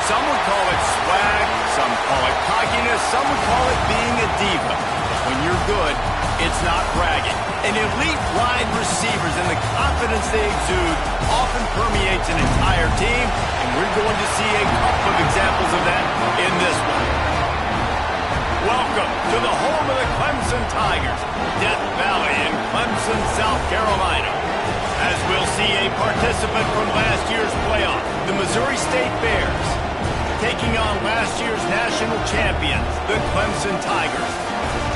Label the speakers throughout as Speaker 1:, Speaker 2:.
Speaker 1: Some would call it swag, some call it cockiness, some would call it being a diva. But when you're good, it's not bragging. And elite wide receivers and the confidence they exude often permeates an entire team, and we're going to see a couple of examples of that in this one. Welcome to the home of the Clemson Tigers, Death Valley in Clemson, South Carolina. As we'll see a participant from last year's playoff, the Missouri State Bears, taking on last year's national champions, the Clemson Tigers.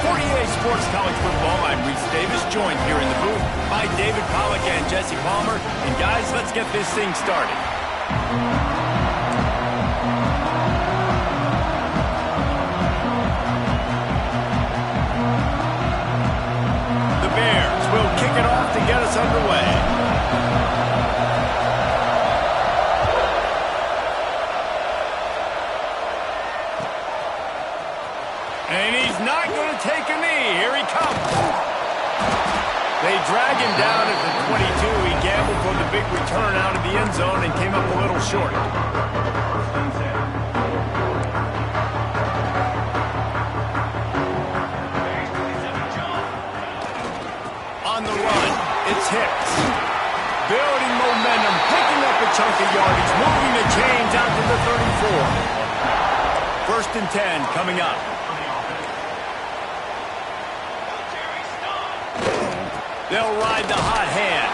Speaker 1: 48 Sports College Football, I'm Reese Davis, joined here in the booth by David Pollack and Jesse Palmer. And guys, let's get this thing started. The Bears will kick it off to get us underway. And he's not going to take a knee. Here he comes. They drag him down at the 22. He gambled for the big return out of the end zone and came up a little short. On the run, it's Hicks. Building momentum, picking up a chunk of yardage, moving the chains out to the 34. 1st and 10 coming up. They'll ride the hot hand.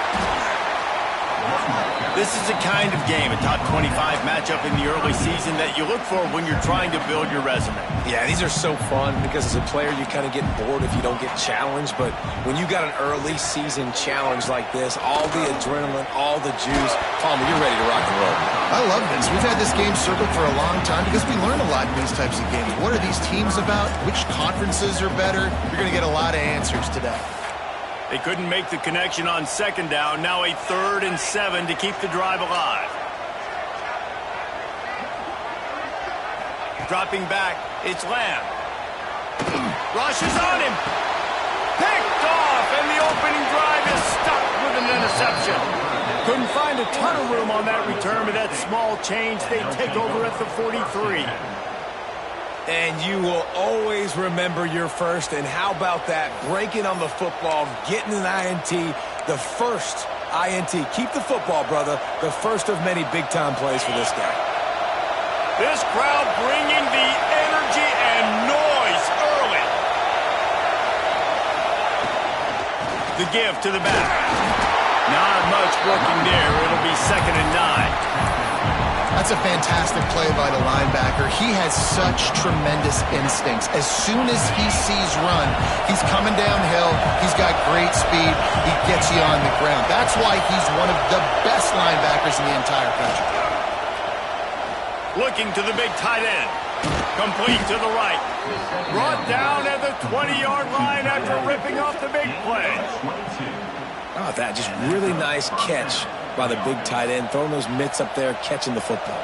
Speaker 1: This is the kind of game, a top 25 matchup in the early season, that you look for when you're trying to build your resume.
Speaker 2: Yeah, these are so fun because as a player, you kind of get bored if you don't get challenged. But when you got an early season challenge like this, all the adrenaline, all the juice, Palmer, you're ready to rock and roll.
Speaker 3: I love this. We've had this game circled for a long time because we learn a lot in these types of games. What are these teams about? Which conferences are better? You're going to get a lot of answers today.
Speaker 1: They couldn't make the connection on 2nd down. Now a 3rd and 7 to keep the drive alive. Dropping back, it's Lamb. Rush is on him. Picked off, and the opening drive is stuck with an interception. Couldn't find a ton of room on that return, but that small change, they take over at the 43.
Speaker 2: And you will always remember your first. And how about that? Breaking on the football, getting an INT, the first INT. Keep the football, brother. The first of many big-time plays for this guy.
Speaker 1: This crowd bringing the energy and noise early. The give to the back. Not much working there. It'll be 2nd and 9.
Speaker 3: That's a fantastic play by the linebacker. He has such tremendous instincts. As soon as he sees run, he's coming downhill. He's got great speed. He gets you on the ground. That's why he's one of the best linebackers in the entire country.
Speaker 1: Looking to the big tight end. Complete to the right. Brought down at the 20-yard line after ripping off the big play.
Speaker 2: Oh, that just really nice catch by the big tight end, throwing those mitts up there, catching the football.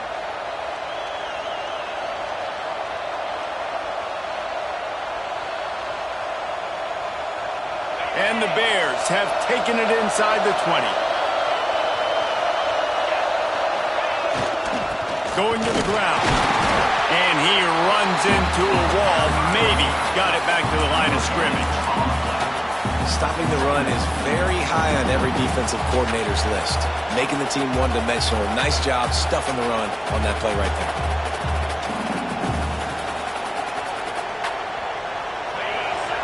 Speaker 1: And the Bears have taken it inside the 20. Going to the ground. And he runs into a wall. Maybe got it back to the line of scrimmage.
Speaker 2: Stopping the run is very high on every defensive coordinator's list. Making the team one-dimensional. Nice job stuffing the run on that play right there.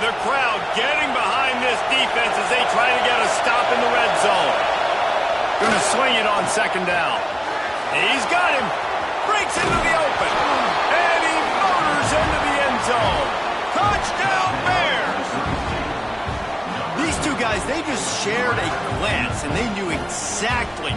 Speaker 1: The crowd getting behind this defense as they try to get a stop in the red zone. Going to swing it on 2nd down. He's got him. Breaks into the open. And he motors into the end zone. Touchdown, Bears! These two guys, they just shared a glance, and they knew exactly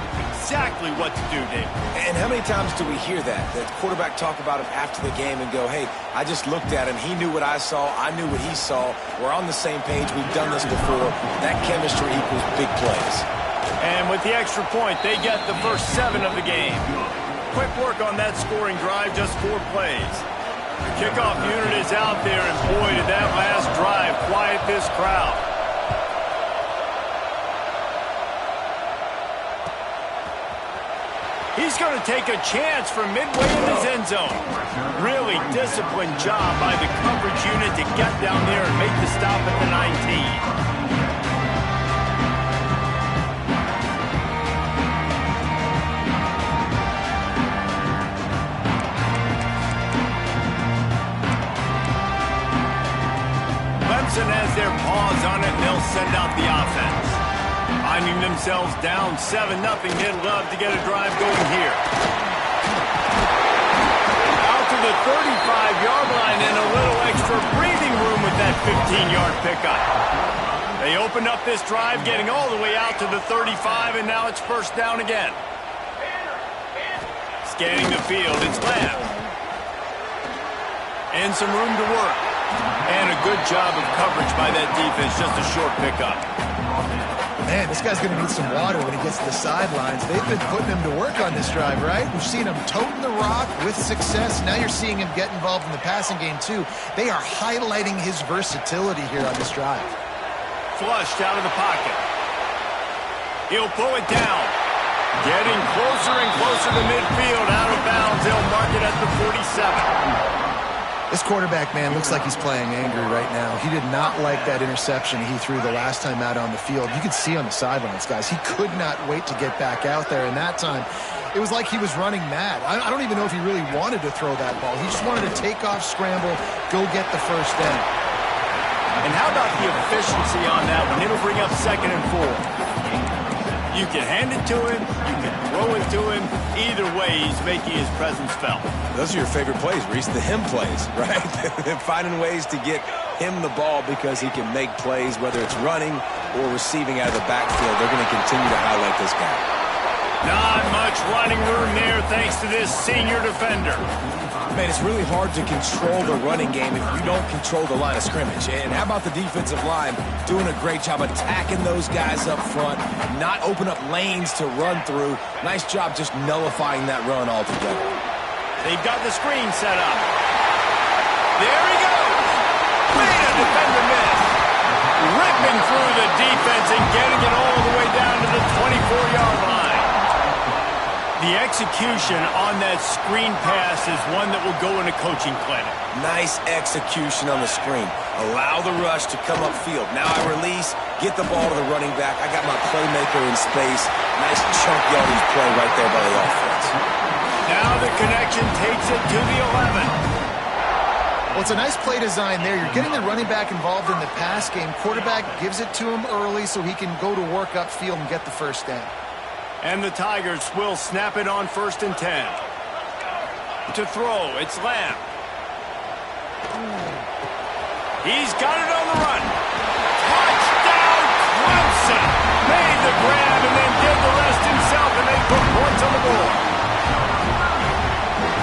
Speaker 1: what to do, Dave.
Speaker 2: And how many times do we hear that? The quarterback talk about him after the game and go, hey, I just looked at him. He knew what I saw. I knew what he saw. We're on the same page. We've done this before. That chemistry equals big plays.
Speaker 1: And with the extra point, they get the first 7 of the game. Quick work on that scoring drive, just 4 plays. The kickoff unit is out there, and boy, did that last drive quiet this crowd. He's going to take a chance from midway in his end zone. Really disciplined job by the coverage unit to get down there and make the stop at the 19. Clemson has their paws on it, and they'll send out the offense. Finding themselves down 7-0, they'd love to get a drive going here. Out to the 35-yard line and a little extra breathing room with that 15-yard pickup. They opened up this drive, getting all the way out to the 35, and now it's first down again. Scanning the field, it's Lamb. And some room to work. And a good job of coverage by that defense, just a short pickup.
Speaker 3: Man, this guy's going to need some water when he gets to the sidelines. They've been putting him to work on this drive, right? We've seen him toting the rock with success. Now you're seeing him get involved in the passing game, too. They are highlighting his versatility here on this drive.
Speaker 1: Flushed out of the pocket. He'll pull it down. Getting closer and closer to midfield. Out of bounds. They'll mark it at the 47.
Speaker 3: This quarterback, man, looks like he's playing angry right now. He did not like that interception he threw the last time out on the field. You could see on the sidelines, guys, he could not wait to get back out there. And that time, it was like he was running mad. I don't even know if he really wanted to throw that ball. He just wanted to take off, scramble, go get the first down.
Speaker 1: And how about the efficiency on that one? It'll bring up 2nd and 4. You can hand it to him, you can throw it to him. Either way, he's making his presence felt.
Speaker 2: Those are your favorite plays, Reese, the him plays, right? Finding ways to get him the ball because he can make plays, whether it's running or receiving out of the backfield. They're going to continue to highlight this guy.
Speaker 1: Not much running room there thanks to this senior defender.
Speaker 2: Man, it's really hard to control the running game if you don't control the line of scrimmage. And how about the defensive line doing a great job attacking those guys up front, not open up lanes to run through. Nice job just nullifying that run altogether.
Speaker 1: They've got the screen set up. There he goes. Way to defend the miss. Ripping through the defense and getting it all the way down to the 24-yard line. The execution on that screen pass is one that will go in a coaching clinic.
Speaker 2: Nice execution on the screen. Allow the rush to come upfield. Now I release, get the ball to the running back. I got my playmaker in space. Nice chunk yardage play right there by the offense.
Speaker 1: Now the connection takes it to the 11.
Speaker 3: Well, it's a nice play design there. You're getting the running back involved in the pass game. Quarterback gives it to him early so he can go to work upfield and get the first down.
Speaker 1: And the Tigers will snap it on 1st and 10. To throw, it's Lamb. He's got it on the run. Touchdown, Clemson! Made the grab and then did the rest himself, and they put points on the board.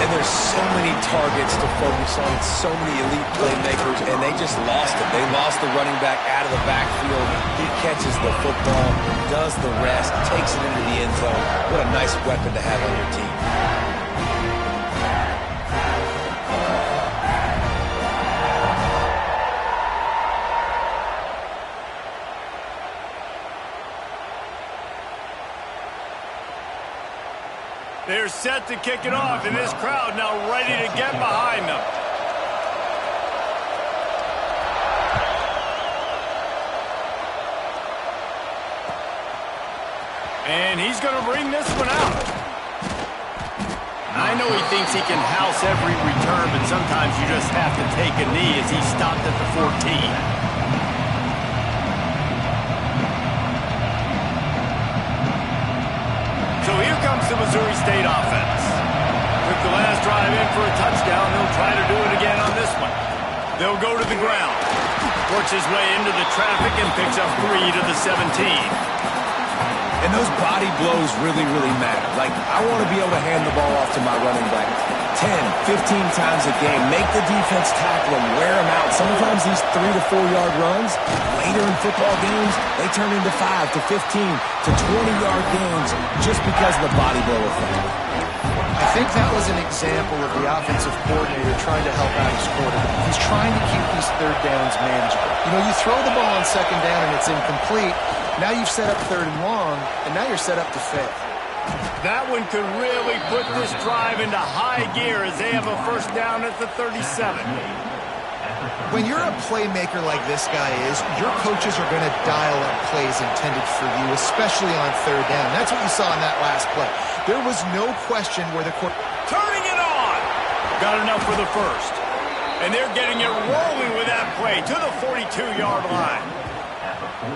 Speaker 2: And there's so many targets to focus on, so many elite playmakers, and they just lost it. They lost the running back out of the backfield. He catches the football, does the rest, takes it into the end zone. What a nice weapon to have on your team.
Speaker 1: They're set to kick it off, and this crowd now ready to get behind them. And he's going to bring this one out. I know he thinks he can house every return, but sometimes you just have to take a knee as he stopped at the 14. So here comes the Missouri State offense. Took the last drive in for a touchdown. They'll try to do it again on this one. They'll go to the ground. Works his way into the traffic and picks up 3 to the 17.
Speaker 2: And those body blows really, really matter. Like, I want to be able to hand the ball off to my running back 10, 15 times a game. Make the defense tackle him, wear him out. Sometimes these 3 to 4 yard runs, later in football games, they turn into 5 to 15 to 20-yard gains just because of the body blow effect.
Speaker 3: I think that was an example of the offensive coordinator trying to help out his quarterback. He's trying to keep these third downs manageable. You know, you throw the ball on 2nd down and it's incomplete. Now you've set up 3rd and long, and now you're set up to fail.
Speaker 1: That one could really put this drive into high gear as they have a first down at the 37.
Speaker 3: When you're a playmaker like this guy is, your coaches are going to dial up plays intended for you, especially on third down. That's what you saw in that last play. There was no question where the
Speaker 1: turning it on. Got enough for the first. And they're getting it rolling with that play to the 42-yard line.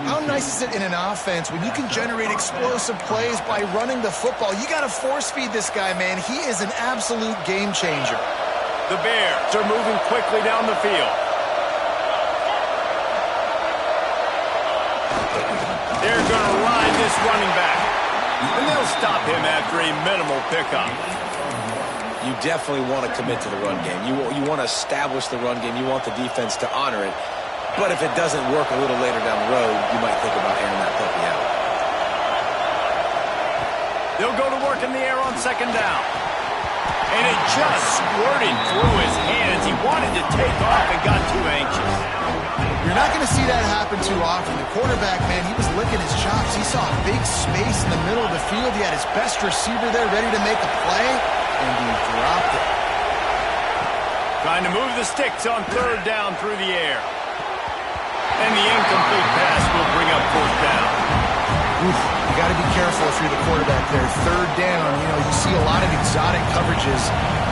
Speaker 3: How nice is it in an offense when you can generate explosive plays by running the football? You got to force feed this guy, man. He is an absolute game changer.
Speaker 1: The Bears are moving quickly down the field. They're going to ride this running back. And they'll stop him after a minimal pickup.
Speaker 2: You definitely want to commit to the run game. You want to establish the run game. You want the defense to honor it. But if it doesn't work a little later down the road, you might think about airing that puppy out.
Speaker 1: They'll go to work in the air on second down. And it just squirted through his hands. He wanted to take off and got too anxious.
Speaker 3: You're not going to see that happen too often. The quarterback, man, he was licking his chops. He saw a big space in the middle of the field. He had his best receiver there ready to make a play, and he dropped it.
Speaker 1: Trying to move the sticks on third down through the air. And the incomplete pass will bring up fourth down.
Speaker 3: Oof, you got to be careful if you're the quarterback there. Third down, you see a lot of exotic coverages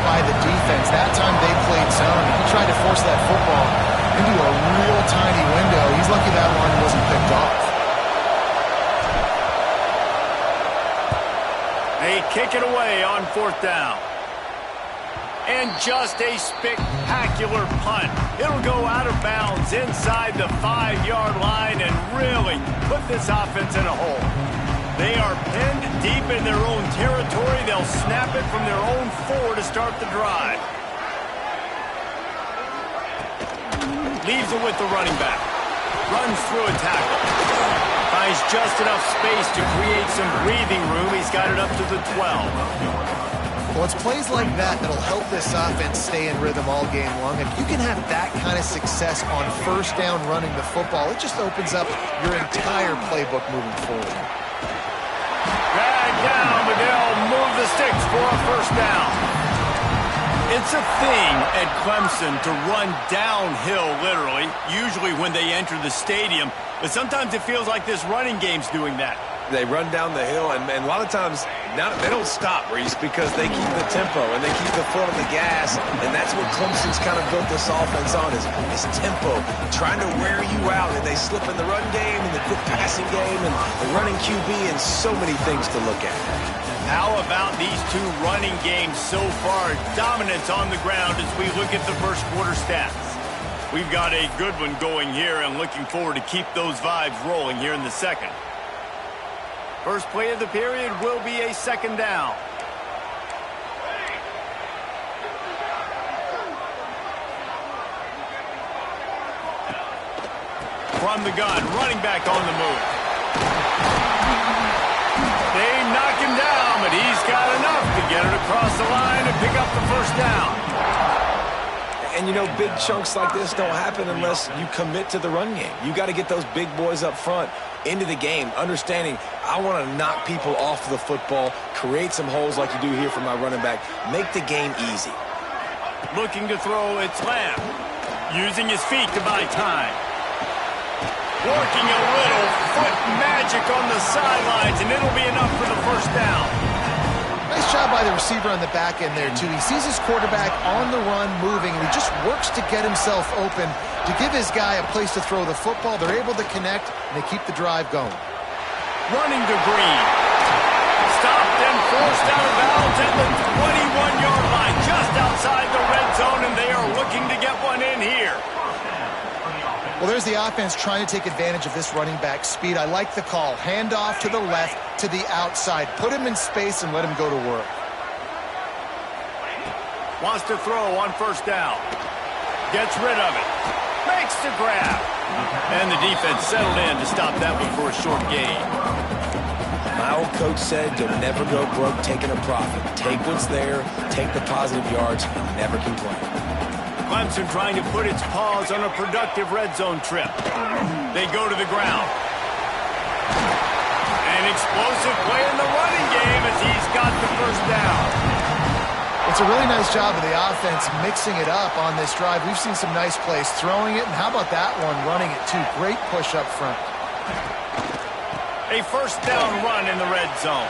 Speaker 3: by the defense. That time they played zone. He tried to force that football into a real tiny window. He's lucky that one wasn't picked off.
Speaker 1: They kick it away on fourth down. And just a spectacular punt. It'll go out of bounds inside the 5-yard line and really put this offense in a hole. They are pinned deep in their own territory. They'll snap it from their own 4 to start the drive. Leaves it with the running back. Runs through a tackle. Finds just enough space to create some breathing room. He's got it up to the 12.
Speaker 3: Well, it's plays like that that'll help this offense stay in rhythm all game long. If you can have that kind of success on first down running the football, it just opens up your entire playbook moving forward.
Speaker 1: Drag down, but they'll move the sticks for a first down. It's a thing at Clemson to run downhill, literally, usually when they enter the stadium. But sometimes it feels like this running game's doing that.
Speaker 2: They run down the hill, and a lot of times now they don't stop, Reese, because they keep the tempo and they keep the foot on the gas, and that's what Clemson's kind of built this offense on is tempo, trying to wear you out, and they slip in the run game and the quick passing game and the running QB and so many things to look at.
Speaker 1: How about these two running games so far? Dominance on the ground as we look at the first quarter stats. We've got a good one going here and looking forward to keep those vibes rolling here in the second. First play of the period will be a second down. From the gun, running back on the move. They knock him down, but he's got enough to get it across the line and pick up the first down.
Speaker 2: And, big chunks like this don't happen unless you commit to the run game. You got to get those big boys up front into the game, understanding I want to knock people off the football, create some holes like you do here for my running back, make the game easy.
Speaker 1: Looking to throw, it's Lamb. Using his feet to buy time. Working a little foot magic on the sidelines, and it'll be enough for the first down.
Speaker 3: Nice job by the receiver on the back end there, too. He sees his quarterback on the run moving, and he just works to get himself open to give his guy a place to throw the football. They're able to connect, and they keep the drive going.
Speaker 1: Running to Green. Stopped and forced out of bounds at the 21-yard line, just outside the red zone, and they are looking to get one in here.
Speaker 3: Well, there's the offense trying to take advantage of this running back speed. I like the call. Hand off to the left, to the outside. Put him in space and let him go to work.
Speaker 1: Wants to throw on first down. Gets rid of it. Makes the grab. And the defense settled in to stop that one for a short gain.
Speaker 2: My old coach said you'll never go broke taking a profit. Take what's there, take the positive yards, and never complain.
Speaker 1: Clemson trying to put its paws on a productive red zone trip. They go to the ground. And An explosive play in the running game as he's got the first down.
Speaker 3: It's a really nice job of the offense mixing it up on this drive. We've seen some nice plays throwing it, and how about that one running it too? Great push up front.
Speaker 1: A first down run in the red zone.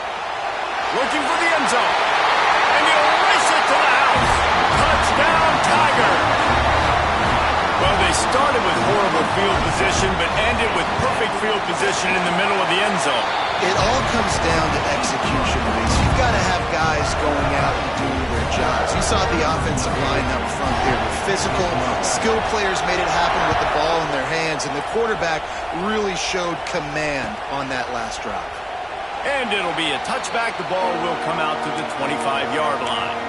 Speaker 1: Looking for the end zone. And he'll race it to the house. Touchdown, Tigers. Well, they started with horrible field position, but ended with perfect field position in the middle of the end zone.
Speaker 3: It all comes down to execution, Reese. You've got to have guys going out and doing their jobs. You saw the offensive line up front there with physical, skilled players made it happen with the ball in their hands, and the quarterback really showed command on that last drive.
Speaker 1: And it'll be a touchback. The ball will come out to the 25-yard line.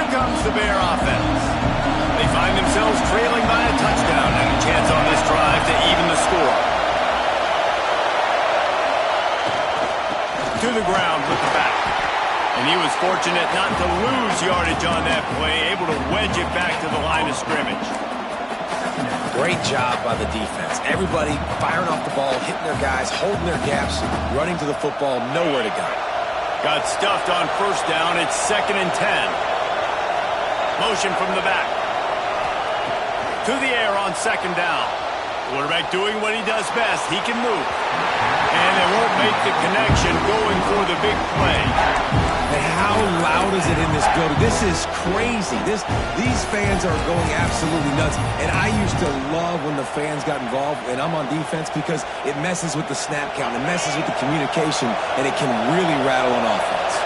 Speaker 1: Comes the Bear offense. They find themselves trailing by a touchdown and a chance on this drive to even the score. To the ground with the back. And he was fortunate not to lose yardage on that play, able to wedge it back to the line of scrimmage.
Speaker 2: Great job by the defense. Everybody firing off the ball, hitting their guys, holding their gaps, running to the football, nowhere to go.
Speaker 1: Got stuffed on first down. It's 2nd and 10. Motion from the back. To the air on 2nd down. Quarterback doing what he does best. He can move. And they won't make the connection going for the big play.
Speaker 2: And how loud is it in this building? This is crazy. These fans are going absolutely nuts. And I used to love when the fans got involved, and I'm on defense, because it messes with the snap count. It messes with the communication, and it can really rattle an offense.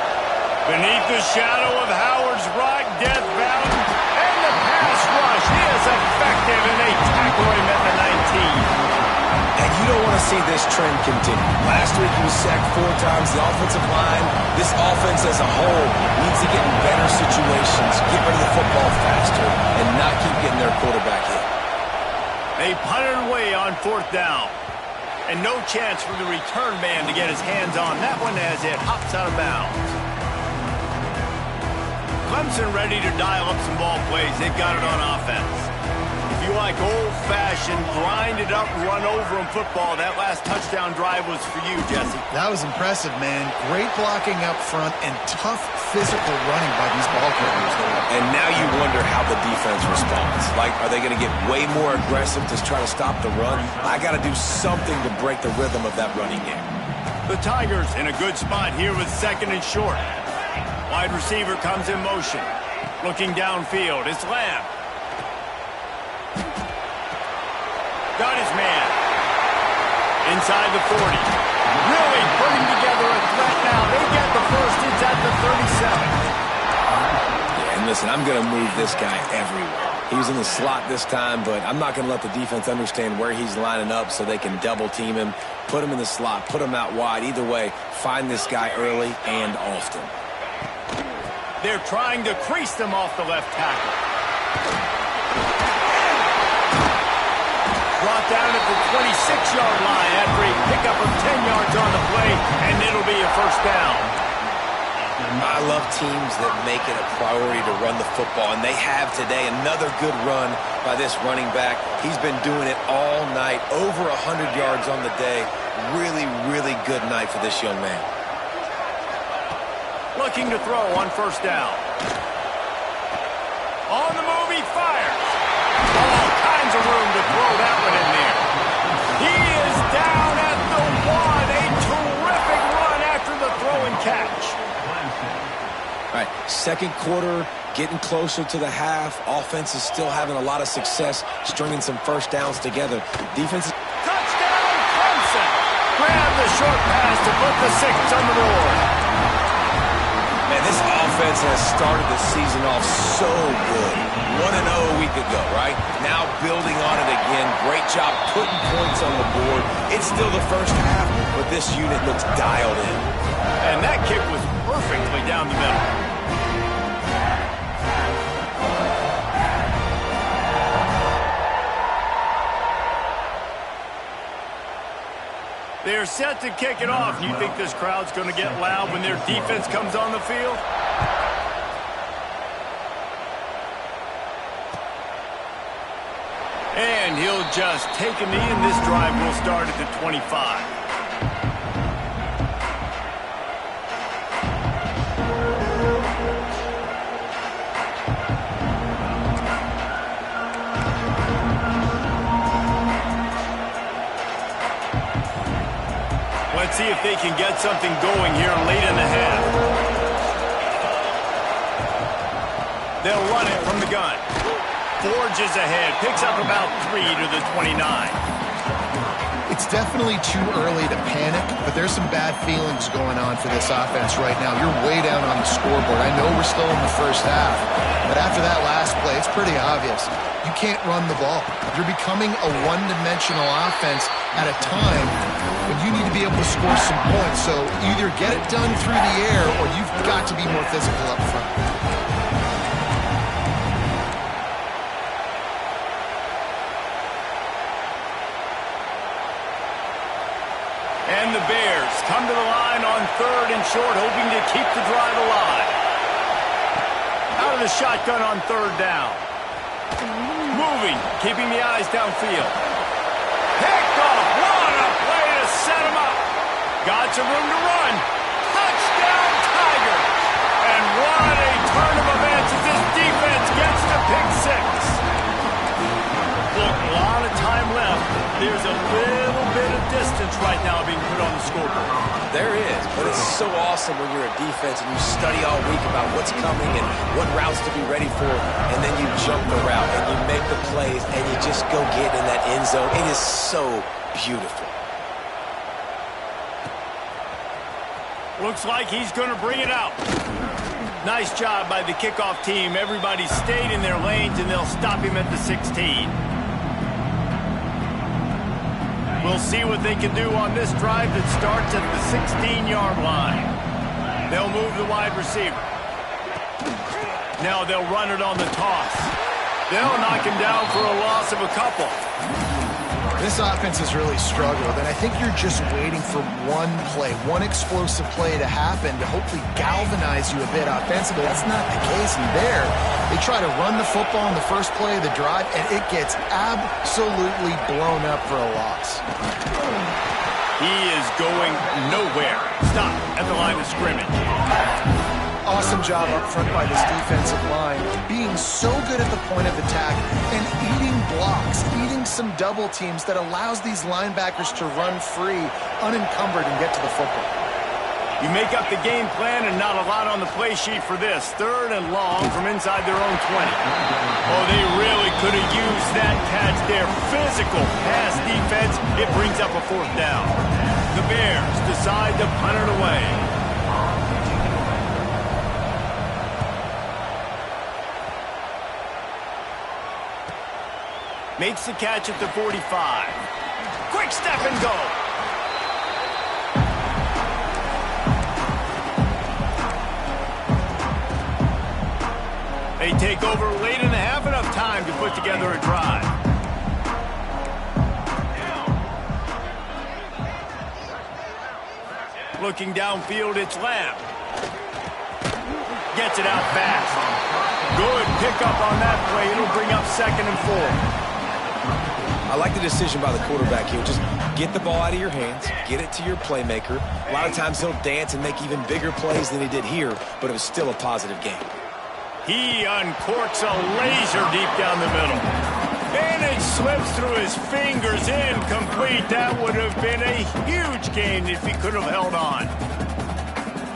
Speaker 1: Beneath the shadow of Howard's Rock, Death Mountain, and the pass rush. He is effective, and they tackle him at the 19.
Speaker 2: And you don't want to see this trend continue. Last week he was sacked 4 times. The offensive line, this offense as a whole, needs to get in better situations, get rid of the football faster, and not keep getting their quarterback hit.
Speaker 1: They punted away on 4th down. And no chance for the return man to get his hands on that one as it hops out of bounds. Clemson ready to dial up some ball plays. They've got it on offense. If you like old-fashioned, grind-it-up, run-over-'em football, that last touchdown drive was for you, Jesse.
Speaker 3: That was impressive, man. Great blocking up front and tough physical running by these ball carriers.
Speaker 2: And now you wonder how the defense responds. Like, are they going to get way more aggressive to try to stop the run? I got to do something to break the rhythm of that running game.
Speaker 1: The Tigers in a good spot here with 2nd and short. Wide receiver comes in motion. Looking downfield. It's Lamb. Got his man. Inside the 40. Really putting together a threat now. They get the first. It's at the 37.
Speaker 2: Yeah, and listen, I'm going to move this guy everywhere. He was in the slot this time, but I'm not going to let the defense understand where he's lining up so they can double team him, put him in the slot, put him out wide. Either way, find this guy early and often.
Speaker 1: They're trying to crease them off the left tackle. Brought down at the 26-yard line after a pickup of 10 yards on the play, and it'll be a first down.
Speaker 2: I love teams that make it a priority to run the football, and they have today. Another good run by this running back. He's been doing it all night, over 100 yards on the day. Really, really good night for this young man.
Speaker 1: Looking to throw on first down. On the move, he fires. All kinds of room to throw that one in there. He is down at the 1. A terrific run after the throw and catch.
Speaker 2: All right, 2nd quarter, getting closer to the half. Offense is still having a lot of success stringing some first downs together. Defense is...
Speaker 1: Touchdown, Clemson. Grab the short pass to put the 6 on the board.
Speaker 2: Man, this offense has started the season off so good. 1-0 a week ago, right? Now building on it again. Great job putting points on the board. It's still the first half, but this unit looks dialed in.
Speaker 1: And that kick was perfectly down the middle. They're set to kick it off. You think this crowd's going to get loud when their defense comes on the field? And he'll just take a knee, and this drive will start at the 25. Let's see if they can get something going here late in the half. They'll run it from the gun. Forges ahead, picks up about 3 to the 29.
Speaker 3: It's definitely too early to panic, but there's some bad feelings going on for this offense right now. You're way down on the scoreboard. I know we're still in the first half, but after that last play, it's pretty obvious. You can't run the ball. You're becoming a one-dimensional offense at a time when you need to be able to score some points. So either get it done through the air or you've got to be more physical up front.
Speaker 1: And the Bears come to the line on 3rd and short, hoping to keep the drive alive. Out of the shotgun on 3rd down. Moving, keeping the eyes downfield. Picked off. What a play to set him up. Got some room to run. Touchdown, Tigers. And what a turn of events as this defense gets to pick 6. Look, a lot of time left. There's a little bit of distance right now being put on the scoreboard.
Speaker 2: There is, but it's so awesome when you're a defense and you study all week about what's coming and what routes to be ready for, and then you jump the route and you make the plays and you just go get in that end zone. It is so beautiful.
Speaker 1: Looks like he's going to bring it out. Nice job by the kickoff team. Everybody stayed in their lanes, and they'll stop him at the 16. We'll see what they can do on this drive that starts at the 16-yard line. They'll move the wide receiver. Now they'll run it on the toss. They'll knock him down for a loss of a couple.
Speaker 3: This offense has really struggled, and I think you're just waiting for one play, one explosive play to happen to hopefully galvanize you a bit offensively. That's not the case in there. They try to run the football in the first play of the drive, and it gets absolutely blown up for a loss.
Speaker 1: He is going nowhere. Stop at the line of scrimmage.
Speaker 3: Awesome job up front by this defensive line, being so good at the point of attack and eating blocks, eating some double teams that allows these linebackers to run free, unencumbered, and get to the football.
Speaker 1: You make up the game plan and not a lot on the play sheet for this. 3rd and long from inside their own 20. Oh, they really could have used that catch there. Physical pass defense. It brings up a 4th down. The Bears decide to punt it away. Makes the catch at the 45. Quick step and go. They take over late in the half, enough time to put together a drive. Looking downfield, it's Lamb. Gets it out fast. Good pickup on that play. It'll bring up 2nd and 4.
Speaker 2: I like the decision by the quarterback here. Just get the ball out of your hands, get it to your playmaker. A lot of times he'll dance and make even bigger plays than he did here, but it was still a positive game.
Speaker 1: He uncorks a laser deep down the middle. And it slips through his fingers, incomplete. That would have been a huge gain if he could have held on.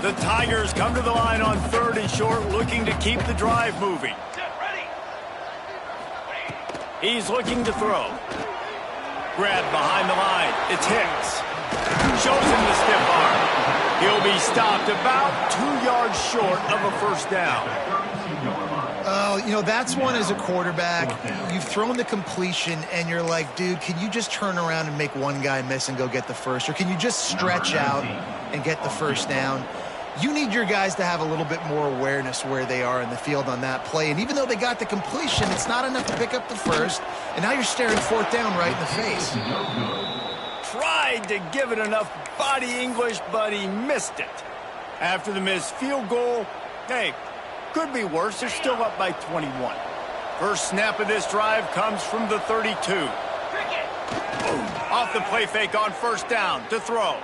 Speaker 1: The Tigers come to the line on 3rd and short, looking to keep the drive moving. He's looking to throw. Grabbed behind the line. It's Hicks. Shows him the stiff arm. He'll be stopped about 2 yards short of a 1st down.
Speaker 3: Oh, you know, that's one as a quarterback. You've thrown the completion, and you're like, dude, can you just turn around and make one guy miss and go get the first? Or can you just stretch out and get the 1st down? You need your guys to have a little bit more awareness where they are in the field on that play. And even though they got the completion, it's not enough to pick up the 1st. And now you're staring 4th down right in the face.
Speaker 1: Tried to give it enough body English, but he missed it. After the missed field goal, hey, could be worse. They're still up by 21. First snap of this drive comes from the 32. Off the play fake on first down to throw.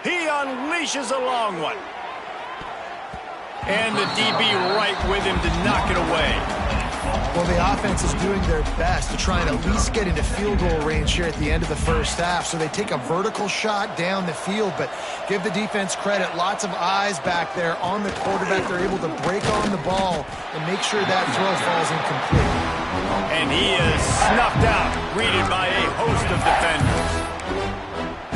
Speaker 1: He unleashes a long one. And the DB right with him to knock it away.
Speaker 3: Well, the offense is doing their best to try and at least get into field goal range here at the end of the first half. So they take a vertical shot down the field, but give the defense credit. Lots of eyes back there on the quarterback. They're able to break on the ball and make sure that throw falls incomplete.
Speaker 1: And he is snuffed out, greeted by a host of defenders.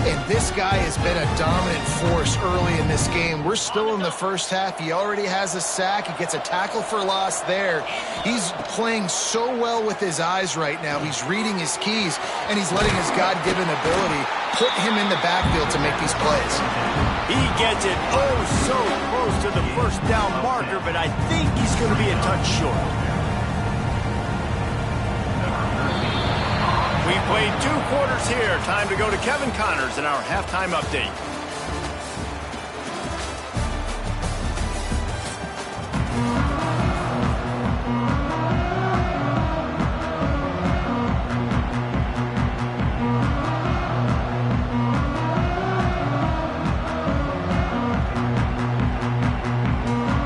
Speaker 3: And this guy has been a dominant force early in this game. We're still in the first half. He already has a sack. He gets a tackle for loss there. He's playing so well with his eyes right now. He's reading his keys, and he's letting his God-given ability put him in the backfield to make these plays.
Speaker 1: He gets it so close to the first down marker, but I think he's going to be a touch short. We played 2 quarters here. Time to go to Kevin Connors in our halftime update.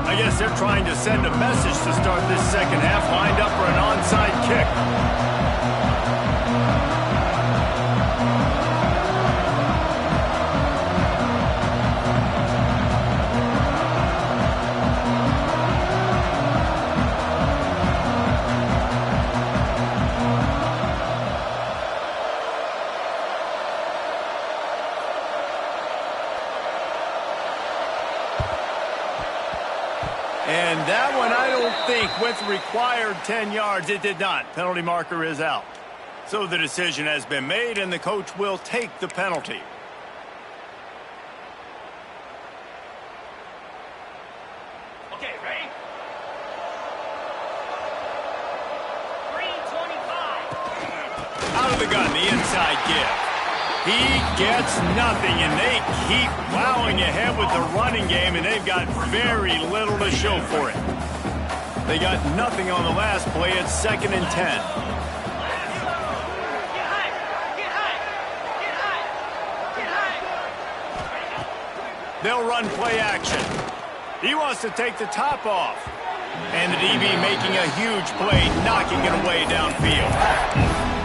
Speaker 1: I guess they're trying to send a message to start this second half, lined up for an onside kick. And that one, I don't think, with required 10 yards, it did not. Penalty marker is out. So the decision has been made, and the coach will take the penalty.
Speaker 4: Okay, ready? 3:25.
Speaker 1: Out of the gun, the inside give. He gets nothing, and they keep plowing ahead with the running game, and they've got very little to show for it. They got nothing on the last play. It's 2nd and 10. They'll run play action. He wants to take the top off. And the DB making a huge play, knocking it away downfield.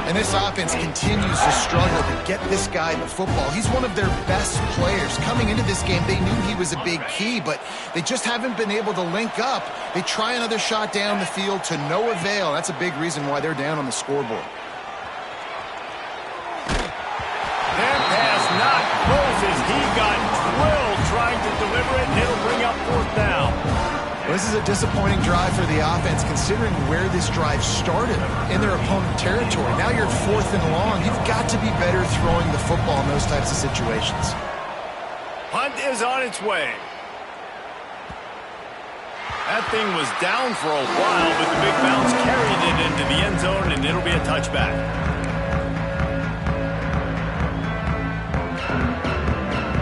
Speaker 3: And this offense continues to struggle to get this guy the football. He's one of their best players. Coming into this game, they knew he was a big key, but they just haven't been able to link up. They try another shot down the field to no avail. That's a big reason why they're down on the scoreboard.
Speaker 1: That pass not closes. He got drilled trying to deliver it, and it'll bring up 4th down.
Speaker 3: This is a disappointing drive for the offense, considering where this drive started in their opponent territory. Now you're 4th and long. You've got to be better throwing the football in those types of situations.
Speaker 1: Punt is on its way. That thing was down for a while, but the big bounce carried it into the end zone, and it'll be a touchback.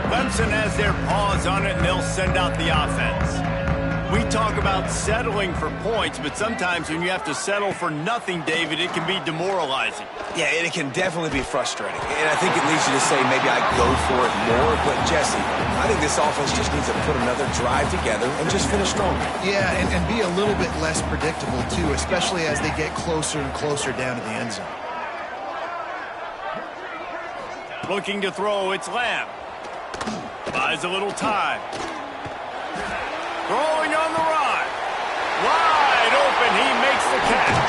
Speaker 1: Clemson has their paws on it, and they'll send out the offense. We talk about settling for points, but sometimes when you have to settle for nothing, David, it can be demoralizing.
Speaker 2: Yeah, and it can definitely be frustrating. And I think it leads you to say maybe I go for it more. But, Jesse, I think this offense just needs to put another drive together and just finish strong.
Speaker 3: Yeah, and be a little bit less predictable, too, especially as they get closer and closer down to the end zone.
Speaker 1: Looking to throw, it's Lamb. Buys a little time. Throwing on the run. Wide open, he makes the catch.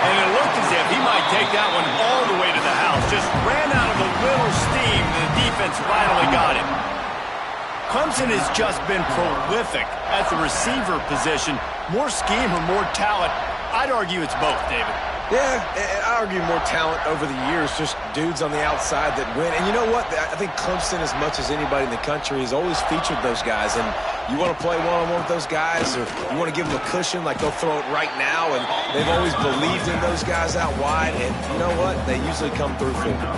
Speaker 1: And it looked as if he might take that one all the way to the house. Just ran out of a little steam, and the defense finally got him. Clemson has just been prolific at the receiver position. More scheme or more talent? I'd argue it's both, David.
Speaker 2: Yeah, I argue more talent over the years, just dudes on the outside that win. And you know what? I think Clemson, as much as anybody in the country, has always featured those guys. And you want to play one-on-one with those guys, or you want to give them a cushion, like they'll throw it right now. And they've always believed in those guys out wide. And you know what? They usually come through for them.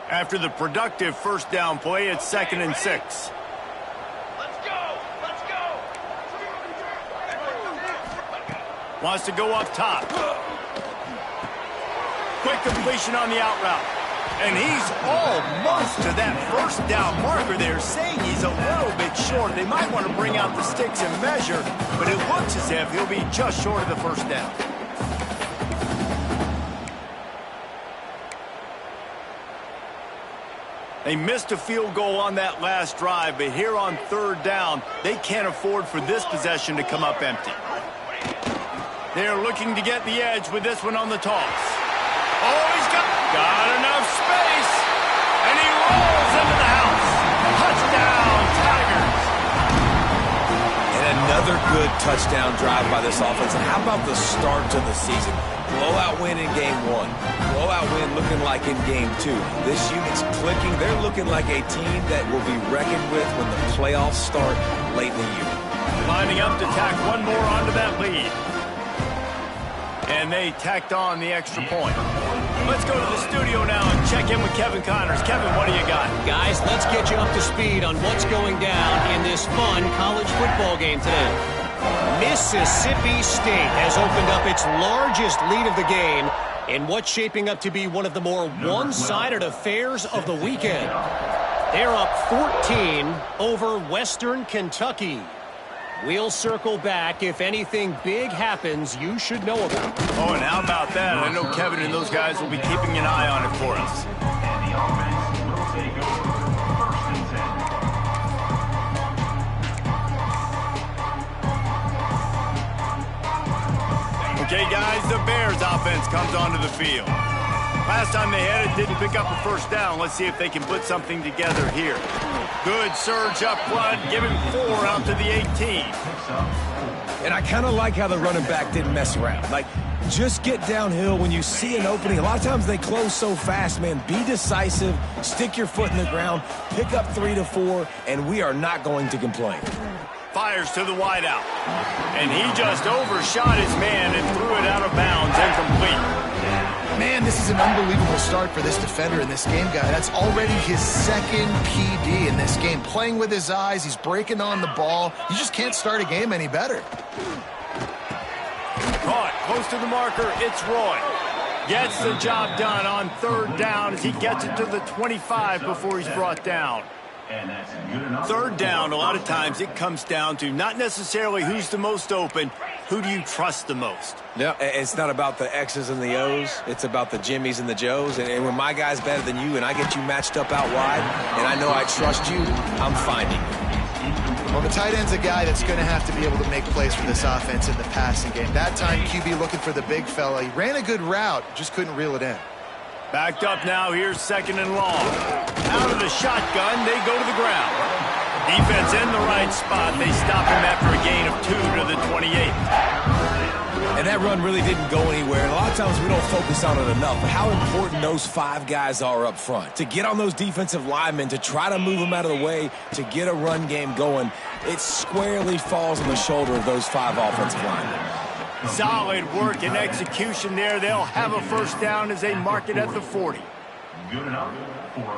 Speaker 1: After the productive first down play, it's 2nd and 6.
Speaker 4: Let's go! Let's go!
Speaker 1: Wants to go up top. Quick completion on the out route. And he's almost to that first down marker there, saying he's a little bit short. They might want to bring out the sticks and measure, but it looks as if he'll be just short of the first down. They missed a field goal on that last drive, but here on 3rd down, they can't afford for this possession to come up empty. They're looking to get the edge with this one on the toss. Oh, he's got enough space, and he rolls into the house. Touchdown, Tigers.
Speaker 2: And another good touchdown drive by this offense. And how about the start to the season? Blowout win in game 1. Blowout win looking like in game 2. This unit's clicking. They're looking like a team that will be reckoned with when the playoffs start late in the year.
Speaker 1: Lining up to tack one more onto that lead. And they tacked on the extra point. Let's go to the studio now and check in with Kevin Connors. Kevin, what do you got?
Speaker 5: Guys, let's get you up to speed on what's going down in this fun college football game today. Mississippi State has opened up its largest lead of the game in what's shaping up to be one of the more one-sided affairs of the weekend. They're up 14 over Western Kentucky. We'll circle back if anything big happens you should know about.
Speaker 1: Oh, and how about that? I know Kevin and those guys will be keeping an eye on it for us.
Speaker 6: And the offense will take over 1st and 10.
Speaker 1: Okay, guys, the Bears offense comes onto the field. Last time they had it, didn't pick up a first down. Let's see if they can put something together here. Good surge up front, giving 4 out to the 18.
Speaker 2: And I kind of like how the running back didn't mess around. Like, just get downhill when you see an opening. A lot of times they close so fast, man. Be decisive, stick your foot in the ground, pick up 3 to 4, and we are not going to complain.
Speaker 1: Fires to the wideout. And he just overshot his man and threw it out of bounds, incomplete.
Speaker 3: Man, this is an unbelievable start for this defender in this game, guy. That's already his 2nd PD in this game. Playing with his eyes, he's breaking on the ball. You just can't start a game any better.
Speaker 1: Caught, close to the marker, it's Roy. Gets the job done on 3rd down as he gets it to the 25 before he's brought down. 3rd down, a lot of times it comes down to not necessarily who's the most open, who do you trust the most?
Speaker 2: Yeah, it's not about the X's and the O's. It's about the Jimmies and the Joes. And when my guy's better than you and I get you matched up out wide and I know I trust you, I'm finding you.
Speaker 3: Well, the tight end's a guy that's going to have to be able to make plays for this offense in the passing game. That time, QB looking for the big fella. He ran a good route, just couldn't reel it in.
Speaker 1: Backed up now, here's 2nd and long. Out of the shotgun, they go to the ground. Defense in the right spot. They stop him after a gain of 2 to the 28.
Speaker 2: And that run really didn't go anywhere. And a lot of times we don't focus on it enough. But how important those 5 guys are up front. To get on those defensive linemen, to try to move them out of the way, to get a run game going, it squarely falls on the shoulder of those 5 offensive linemen.
Speaker 1: Solid work and execution there. They'll have a first down as they mark it at the 40.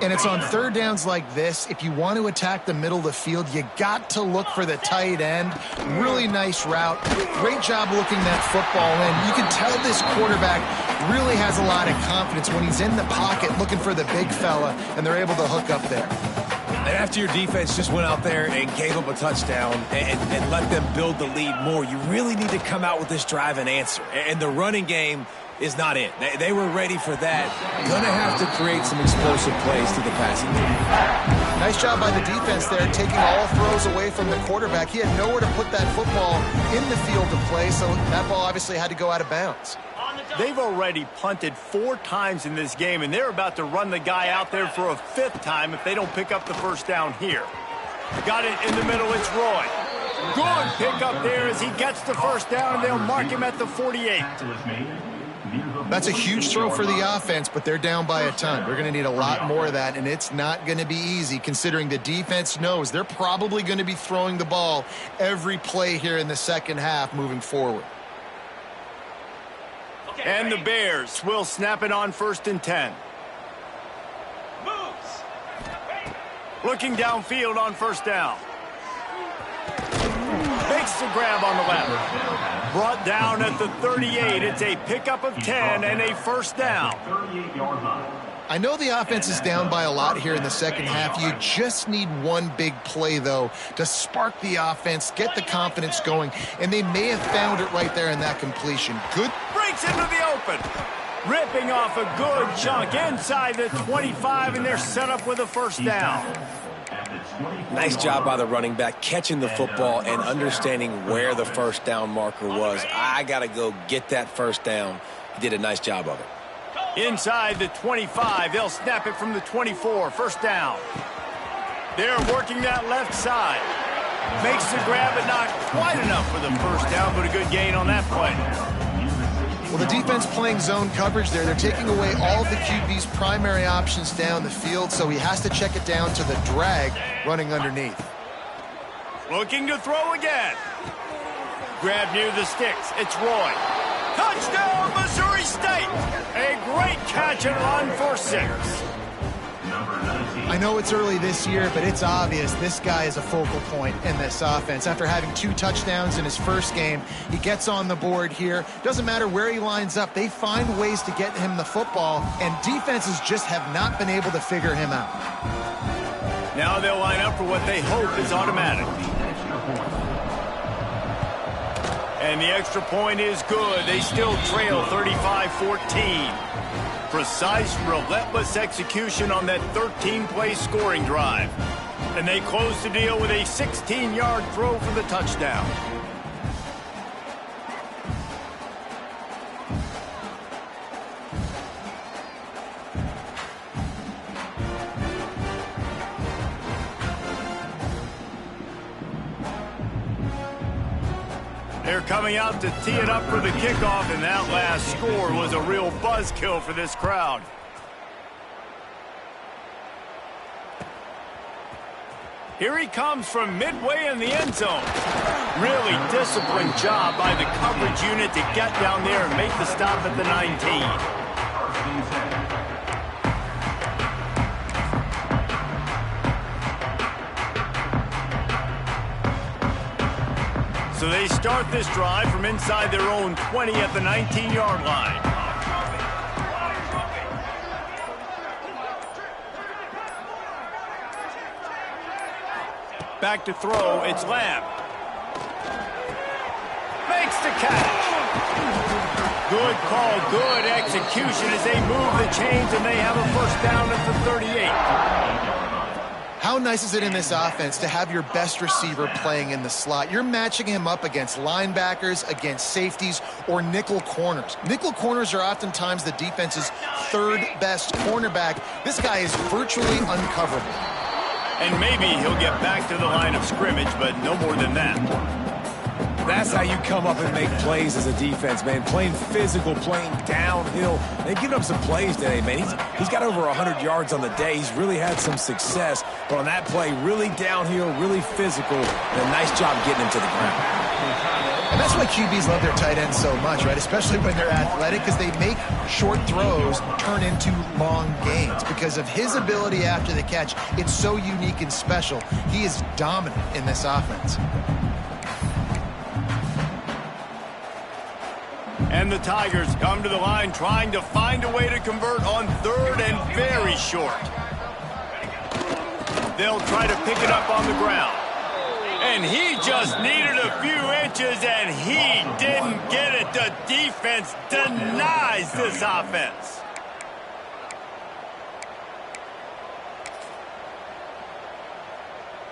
Speaker 3: And it's on 3rd downs like this. If you want to attack the middle of the field, you got to look for the tight end. Really nice route. Great job looking that football in. You can tell this quarterback really has a lot of confidence when he's in the pocket looking for the big fella, and they're able to hook up there.
Speaker 2: And after your defense just went out there and gave up a touchdown and let them build the lead more, you really need to come out with this drive and answer. And the running game is not it. They were ready for that. Gonna have to create some explosive plays to the passing game.
Speaker 3: Nice job by the defense there, taking all throws away from the quarterback. He had nowhere to put that football in the field to play, so that ball obviously had to go out of bounds.
Speaker 1: They've already punted 4 times in this game, and they're about to run the guy out there for a 5th time if they don't pick up the first down here. Got it in the middle, it's Roy. Good pick up there as he gets the first down, and they'll mark him at the 48.
Speaker 3: That's a huge throw for the offense, but they're down by a ton. They're going to need a lot more of that, and it's not going to be easy considering the defense knows they're probably going to be throwing the ball every play here in the second half moving forward.
Speaker 1: And the Bears will snap it on 1st and 10.
Speaker 4: Move!
Speaker 1: Looking downfield on first down. Makes the grab on the left. Brought down at the 38. It's a pickup of 10 and a first down.
Speaker 6: 38-yard line.
Speaker 3: I know the offense is down by a lot here in the second half. You just need one big play, though, to spark the offense, get the confidence going, and they may have found it right there in that completion. Good.
Speaker 1: Breaks into the open. Ripping off a good chunk inside the 25, and they're set up with a first down.
Speaker 2: Nice job by the running back, catching the football and understanding where the first down marker was. I got to go get that first down. He did a nice job of it.
Speaker 1: Inside the 25, they'll snap it from the 24, first down. They're working that left side. Makes the grab, but not quite enough for the first down, but a good gain on that play.
Speaker 3: Well, the defense playing zone coverage there. They're taking away all of the QB's primary options down the field, so he has to check it down to the drag running underneath.
Speaker 1: Looking to throw again. Grab near the sticks. It's Roy. Touchdown, Missouri State! A great catch and run for 6.
Speaker 3: I know it's early this year, but it's obvious this guy is a focal point in this offense. After having 2 touchdowns in his first game, he gets on the board here. Doesn't matter where he lines up. They find ways to get him the football, and defenses just have not been able to figure him out.
Speaker 1: Now they'll line up for what they hope is automatic. And the extra point is good. They still trail 35-14. Precise, relentless execution on that 13-play scoring drive. And they close the deal with a 16-yard throw for the touchdown. They're coming out to tee it up for the kickoff, and that last score was a real buzzkill for this crowd. Here he comes from midway in the end zone. Really disciplined job by the coverage unit to get down there and make the stop at the 19. So they start this drive from inside their own 20 at the 19-yard line. Back to throw, it's Lamb. Makes the catch. Good call, good execution as they move the chains, and they have a first down at the 38.
Speaker 3: How nice is it in this offense to have your best receiver playing in the slot? You're matching him up against linebackers, against safeties, or nickel corners. Nickel corners are oftentimes the defense's third best cornerback. This guy is virtually uncoverable.
Speaker 1: And maybe he'll get back to the line of scrimmage, but no more than that.
Speaker 2: That's how you come up and make plays as a defense, man. Playing physical, playing downhill. They've given up some plays today, man. He's got over 100 yards on the day. He's really had some success. But on that play, really downhill, really physical, and a nice job getting him to the ground.
Speaker 3: And that's why QBs love their tight ends so much, right? Especially when they're athletic, because they make short throws turn into long gains. Because of his ability after the catch, it's so unique and special. He is dominant in this offense.
Speaker 1: And the Tigers come to the line trying to find a way to convert on third and very short. They'll try to pick it up on the ground. And he just needed a few inches, and he didn't get it. The defense denies this offense.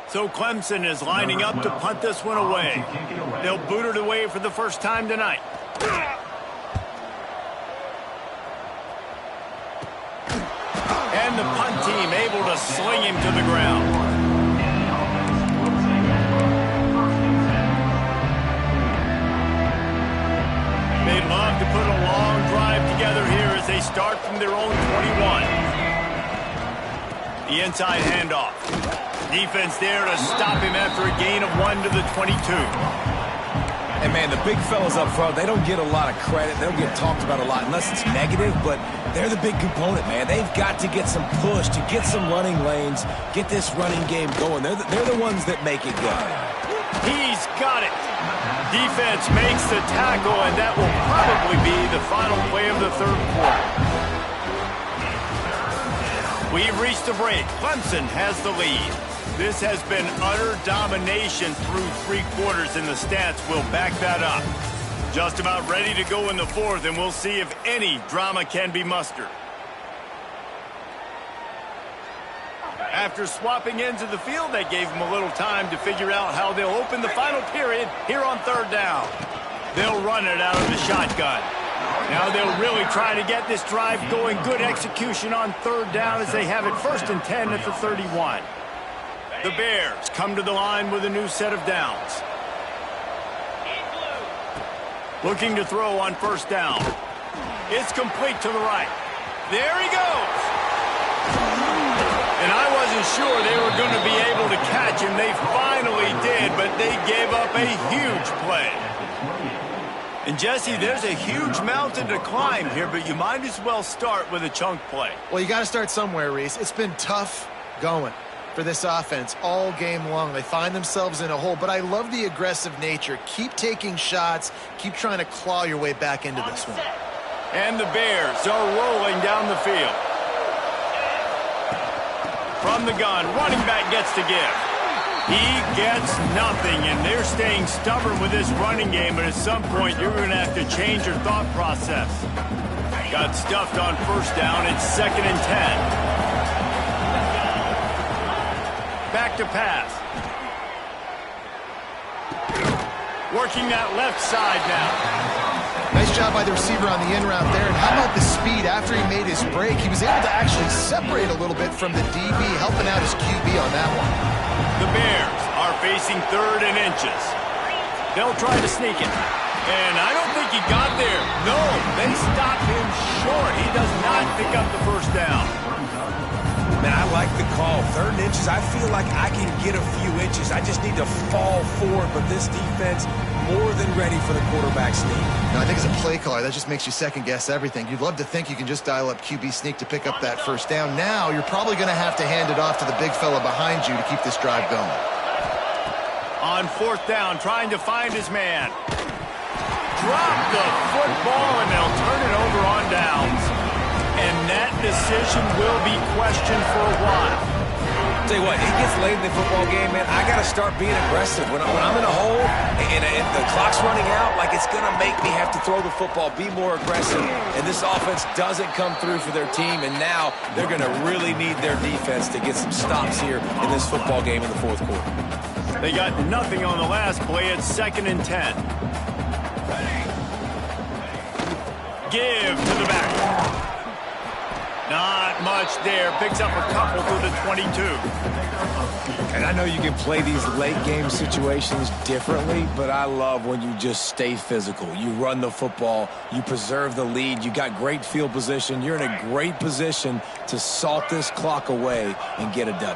Speaker 1: So Clemson is lining up to punt this one away. They'll boot it away for the first time tonight. And the punt team able to sling him to the ground. They'd love to put a long drive together here as they start from their own 21. The inside handoff. Defense there to stop him after a gain of 1 to the 22.
Speaker 2: And, man, the big fellas up front, they don't get a lot of credit. They'll get talked about a lot unless it's negative, but They're the big component, man. They've got to get some push, to get some running lanes, get this running game going. They're the ones that make it go.
Speaker 1: He's got it. Defense makes the tackle, and that will probably be the final play of the third quarter. We've reached a break. Clemson has the lead. This has been utter domination through 3 quarters, and the stats will back that up. Just about ready to go in the fourth, and we'll see if any drama can be mustered. After swapping ends of the field, that gave them a little time to figure out how they'll open the final period here on third down. They'll run it out of the shotgun. Now they'll really try to get this drive going. Good execution on third down as they have it 1st and 10 at the 31. The Bears come to the line with a new set of downs. Looking to throw on 1st down. It's complete to the right. There he goes. And I wasn't sure they were going to be able to catch him. They finally did, but they gave up a huge play. And, Jesse, there's a huge mountain to climb here, but you might as well start with a chunk play.
Speaker 3: Well, you got to start somewhere, Reese. It's been tough going for this offense all game long. They find themselves in a hole, but I love the aggressive nature. Keep taking shots. Keep trying to claw your way back into this one.
Speaker 1: And the Bears are rolling down the field. From the gun, running back gets to give. He gets nothing, and they're staying stubborn with this running game, but at some point you're going to have to change your thought process. Got stuffed on 1st down. It's 2nd and 10. Back to pass. Working that left side now.
Speaker 3: Nice job by the receiver on the in route there. And how about the speed after he made his break? He was able to actually separate a little bit from the DB, helping out his QB on that one.
Speaker 1: The Bears are facing 3rd and inches. They'll try to sneak it. And I don't think he got there. No, they stopped him short. He does not pick up the 1st down.
Speaker 2: Man, I like the call. 3rd and inches, I feel like I can get a few inches. I just need to fall forward, but this defense more than ready for the quarterback sneak.
Speaker 3: No, I think as a play caller, that just makes you second-guess everything. You'd love to think you can just dial up QB sneak to pick up that 1st down. Now you're probably going to have to hand it off to the big fella behind you to keep this drive going.
Speaker 1: On 4th down, trying to find his man. Drop the football, and they'll turn it over on downs. And that decision will be questioned for a while.
Speaker 2: Tell you what, it gets late in the football game, man. I got to start being aggressive. When I'm in a hole and the clock's running out, like it's going to make me have to throw the football, be more aggressive. And this offense doesn't come through for their team, and now they're going to really need their defense to get some stops here in this football game in the 4th quarter.
Speaker 1: They got nothing on the last play. It's 2nd and 10. Give to the back. Not much there. Picks up a couple to the 22.
Speaker 2: And I know you can play these late-game situations differently, but I love when you just stay physical. You run the football. You preserve the lead. You got great field position. You're in a great position to salt this clock away and get a W.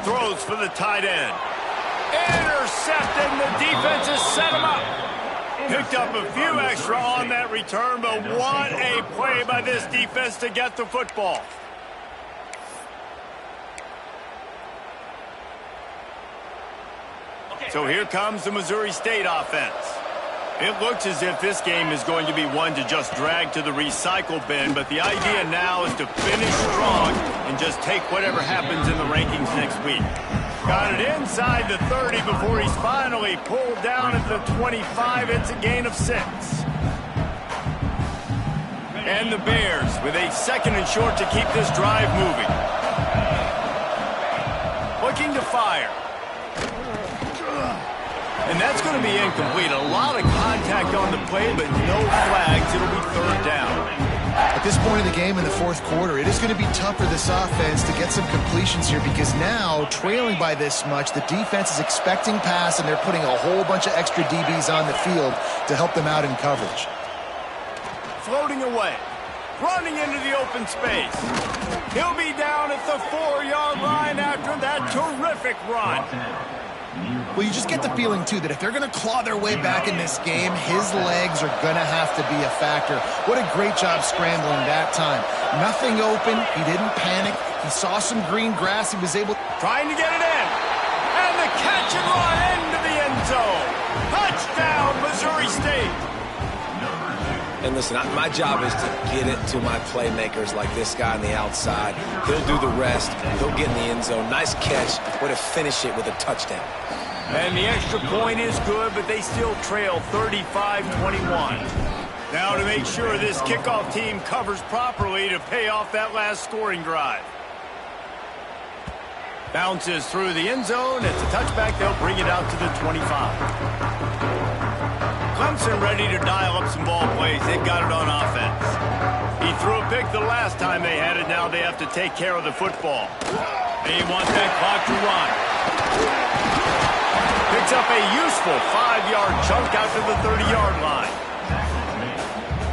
Speaker 1: Throws for the tight end. Intercepted, and the defense has set him up. Picked up a few extra on that return, but what a play by this defense to get the football. So here comes the Missouri State offense. It looks as if this game is going to be one to just drag to the recycle bin, but the idea now is to finish strong and just take whatever happens in the rankings next week. Got it inside the 30 before he's finally pulled down at the 25. It's a gain of 6. And the Bears with a 2nd and short to keep this drive moving. Looking to fire. And that's going to be incomplete. A lot of contact on the play, but no flags. It'll be 3rd down.
Speaker 3: At this point in the game in the 4th quarter, it is going to be tough for this offense to get some completions here because now, trailing by this much, the defense is expecting pass, and they're putting a whole bunch of extra DBs on the field to help them out in coverage.
Speaker 1: Floating away. Running into the open space. He'll be down at the 4-yard line after that terrific run.
Speaker 3: Well, you just get the feeling, too, that if they're going to claw their way back in this game, his legs are going to have to be a factor. What a great job scrambling that time. Nothing open. He didn't panic. He saw some green grass. He was able...
Speaker 1: Trying to get it in. And the catch and run into the end zone. Touchdown, Missouri State.
Speaker 2: And listen, my job is to get it to my playmakers like this guy on the outside. He'll do the rest. He'll get in the end zone. Nice catch. Way to finish it with a touchdown.
Speaker 1: And the extra point is good, but they still trail 35-21. Now to make sure this kickoff team covers properly to pay off that last scoring drive. Bounces through the end zone. It's a touchback. They'll bring it out to the 25. Clemson ready to dial up some ball plays. They've got it on offense. He threw a pick the last time they had it. Now they have to take care of the football. They want that clock to run. Picks up a useful 5-yard chunk out to the 30-yard line.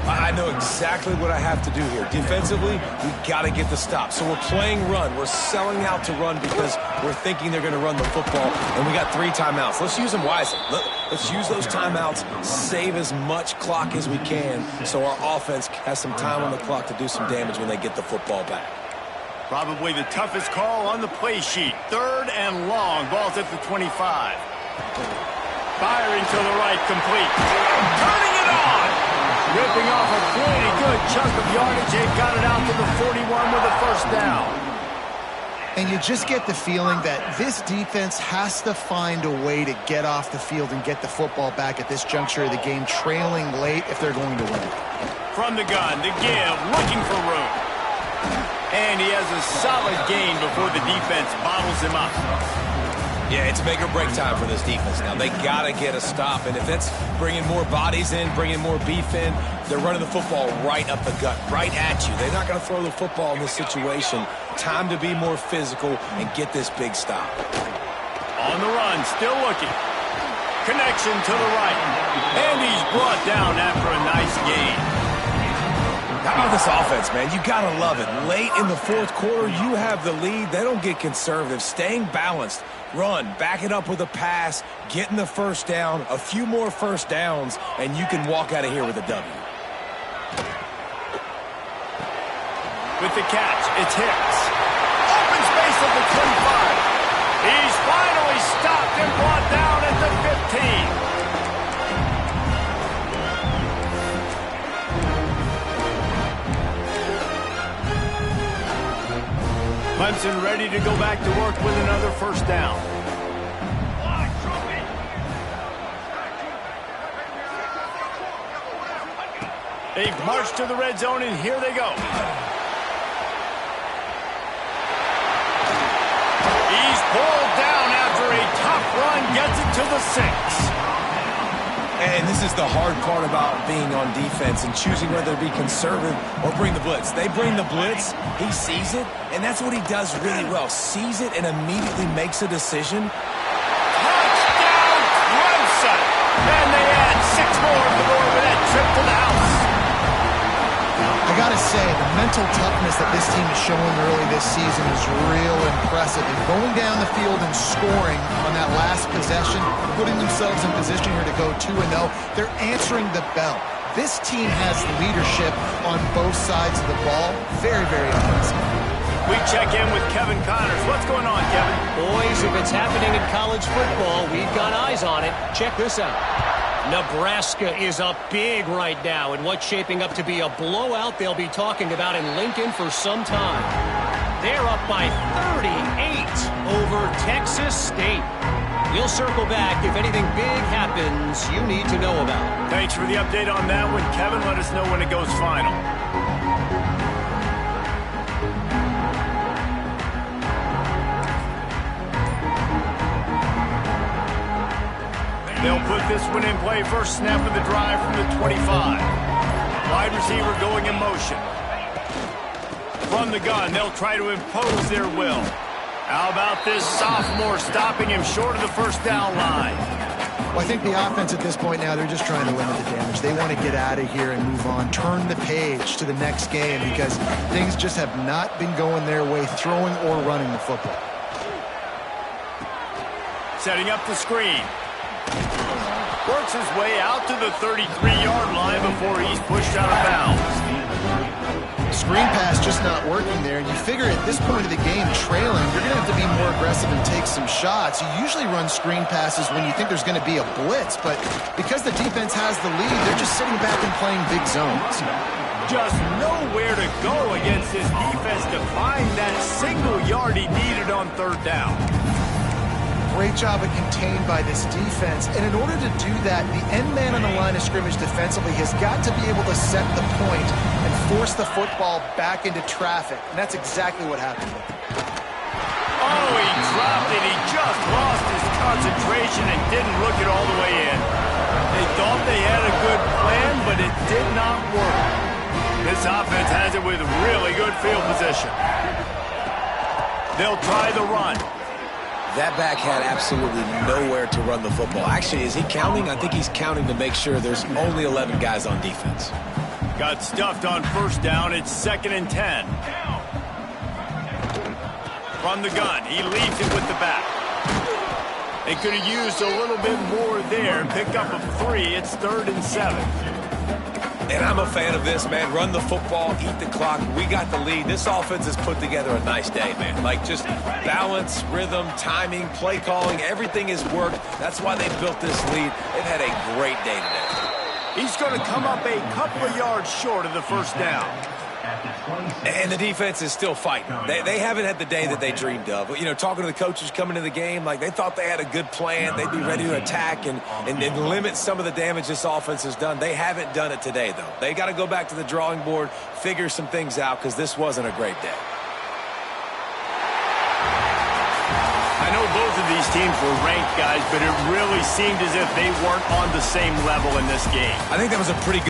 Speaker 2: I know exactly what I have to do here. Defensively, we got to get the stop. So we're playing run. We're selling out to run because we're thinking they're going to run the football, and we got 3 timeouts. Let's use them wisely. Let's use those timeouts, save as much clock as we can so our offense has some time on the clock to do some damage when they get the football back.
Speaker 1: Probably the toughest call on the play sheet. 3rd and long. Ball's at the 25. Firing to the right, complete. Turning it on! Ripping off a pretty good chunk of yardage. They've got it out to the 41 with a first down.
Speaker 3: And you just get the feeling that this defense has to find a way to get off the field and get the football back at this juncture of the game, trailing late if they're going to win.
Speaker 1: From the gun, the give, looking for room. And he has a solid gain before the defense bottles him up.
Speaker 2: Yeah, it's make or break time for this defense now. They got to get a stop, and if that's bringing more bodies in, bringing more beef in, they're running the football right up the gut, right at you. They're not going to throw the football in this situation. Time to be more physical and get this big stop.
Speaker 1: On the run, still looking. Connection to the right. And he's brought down after a nice gain.
Speaker 2: How about this offense, man? You got to love it. Late in the 4th quarter, you have the lead. They don't get conservative. Staying balanced. Run, back it up with a pass, getting the first down, a few more first downs, and you can walk out of here with a W.
Speaker 1: With the catch, it's Hicks. Open space at the 25. He's finally stopped and brought down at the 15. Clemson ready to go back to work with another first down. They've marched to the red zone, and here they go. He's pulled down after a tough run, gets it to the 6.
Speaker 2: And this is the hard part about being on defense and choosing whether to be conservative or bring the blitz. They bring the blitz, he sees it, and that's what he does really well. Sees it and immediately makes a decision.
Speaker 1: Touchdown, Clemson! And they add 6 more to go over that trip to the house.
Speaker 3: I got to say, the mental toughness that this team is showing early this season is real impressive. And going down the field and scoring on that last possession, putting themselves in position here to go 2-0, they're answering the bell. This team has leadership on both sides of the ball. Very, very impressive.
Speaker 1: We check in with Kevin Connors. What's going on, Kevin?
Speaker 5: Boys, if it's happening in college football, we've got eyes on it. Check this out. Nebraska is up big right now in what's shaping up to be a blowout they'll be talking about in Lincoln for some time. They're up by 38 over Texas State. We'll circle back if anything big happens you need to know about.
Speaker 1: Thanks for the update on that one, Kevin. Let us know when it goes final. They'll put this one in play. First snap of the drive from the 25. Wide receiver going in motion. From the gun, they'll try to impose their will. How about this sophomore stopping him short of the first down line?
Speaker 3: Well, I think the offense at this point now, they're just trying to limit the damage. They want to get out of here and move on, turn the page to the next game because things just have not been going their way, throwing or running the football.
Speaker 1: setting up the screen. Works his way out to the 33-yard line before he's pushed out of bounds.
Speaker 3: Screen pass just not working there, and you figure at this point of the game, trailing, you're going to have to be more aggressive and take some shots. You usually run screen passes when you think there's going to be a blitz, but because the defense has the lead, they're just sitting back and playing big zones.
Speaker 1: Just nowhere to go against this defense to find that single yard he needed on third down.
Speaker 3: Great job of contained by this defense, and in order to do that, the end man on the line of scrimmage defensively has got to be able to set the point and force the football back into traffic, and that's exactly what happened.
Speaker 1: Oh, he dropped it. He just lost his concentration and didn't look it all the way in. They thought they had a good plan, but it did not work. This offense has it with really good field position. They'll try the run.
Speaker 2: That back had absolutely nowhere to run the football. Actually, is he counting? I think he's counting to make sure there's only 11 guys on defense.
Speaker 1: Got stuffed on first down. It's 2nd and 10. From the gun, he leaves it with the back. They could have used a little bit more there. Pick up of 3. It's 3rd and 7.
Speaker 2: And I'm a fan of this, man. Run the football, eat the clock. We got the lead. This offense has put together a nice day, man. Like, just balance, rhythm, timing, play calling, everything has worked. That's why they built this lead. They've had a great day today.
Speaker 1: He's going to come up a couple of yards short of the first down.
Speaker 2: And the defense is still fighting. They haven't had the day that they dreamed of. You know, talking to the coaches coming into the game, like they thought they had a good plan. They'd be ready to attack and limit some of the damage this offense has done. They haven't done it today, though. They got to go back to the drawing board, figure some things out, because this wasn't a great day.
Speaker 1: I know both of these teams were ranked, guys, but it really seemed as if they weren't on the same level in this game.
Speaker 2: I think that was a pretty good